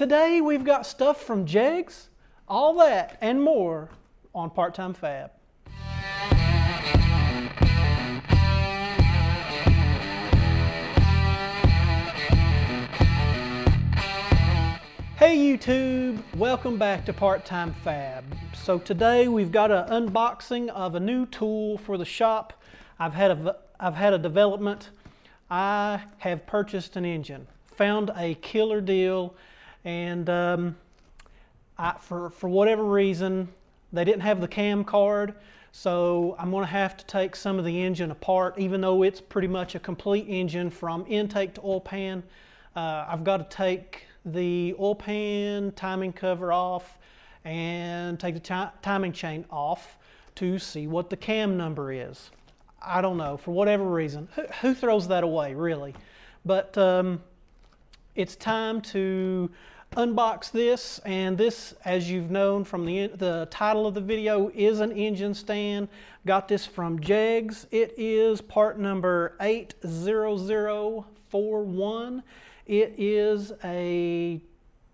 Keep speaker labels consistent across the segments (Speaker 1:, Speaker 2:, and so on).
Speaker 1: Today we've got stuff from Jegs, all that and more on Part-Time Fab. Hey YouTube, welcome back to Part-Time Fab. So today we've got an unboxing of a new tool for the shop. I've had a development. I have purchased an engine, found a killer deal, and for whatever reason they didn't have the cam card, so I'm going to have to take some of the engine apart. Even though it's pretty much a complete engine from intake to oil pan, I've got to take the oil pan timing cover off and take the timing chain off to see what the cam number is. I don't know, for whatever reason. Who throws that away, really? But it's time to unbox this, and this, as you've known from the title of the video, is an engine stand. Got this from Jegs. It is part number 80041. It is a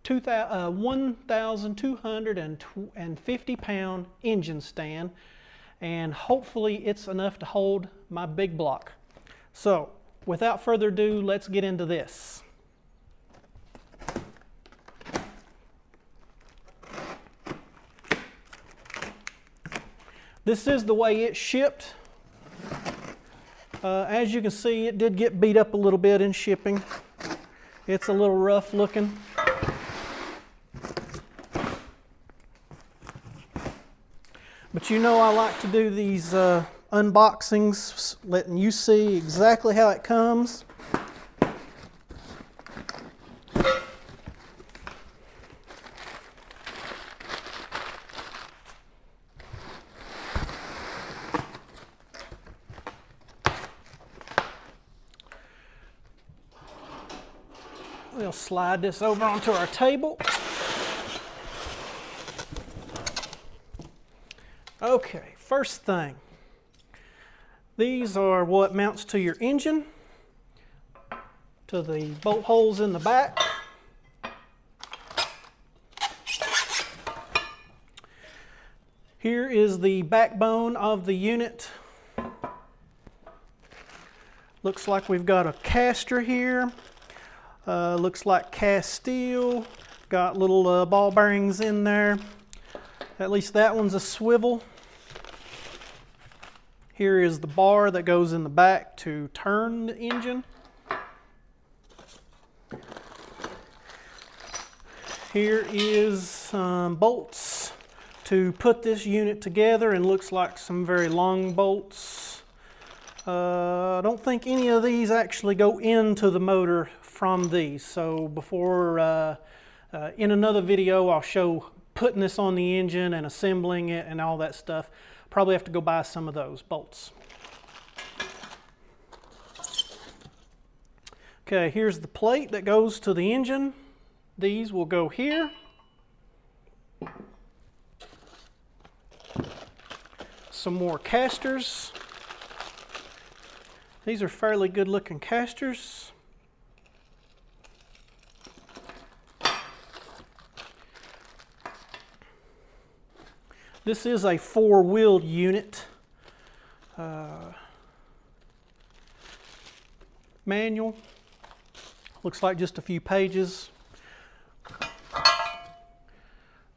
Speaker 1: 1,250 pound engine stand, and hopefully it's enough to hold my big block. So without further ado, let's get into this. This is the way it's shipped. As you can see, it did get beat up a little bit in shipping. It's a little rough looking. But you know I like to do these unboxings, letting you see exactly how it comes. We'll slide this over onto our table. Okay, first thing. These are what mounts to your engine, to the bolt holes in the back. Here is the backbone of the unit. Looks like we've got a caster here. Looks like cast steel. Got little ball bearings in there. At least that one's a swivel. Here is the bar that goes in the back to turn the engine. Here is some bolts to put this unit together, and looks like some very long bolts. I don't think any of these actually go into the motor from these, so before in another video I'll show putting this on the engine and assembling it and all that stuff. Probably have to go buy some of those bolts. Okay, here's the plate that goes to the engine. These will go here. Some more casters. These are fairly good looking casters. This is a four-wheeled unit. Manual. Looks like just a few pages.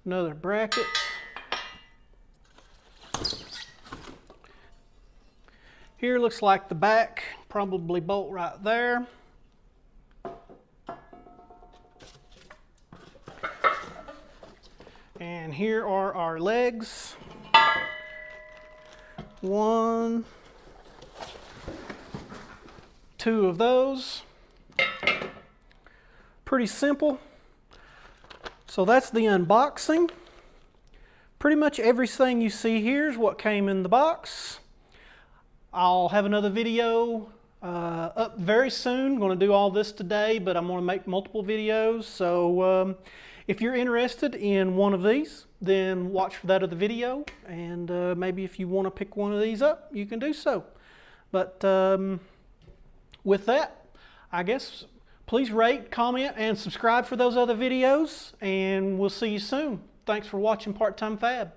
Speaker 1: Another bracket. Here looks like the back, probably bolt right there. And here are our legs. One, two of those. Pretty simple. So that's the unboxing. Pretty much everything you see here is what came in the box. I'll have another video up very soon. I'm going to do all this today, but I'm going to make multiple videos. So if you're interested in one of these, then watch for that other video, and maybe if you want to pick one of these up, you can do so. But with that, I guess Please rate, comment, and subscribe for those other videos, and we'll see you soon. Thanks for watching Part Time Fab.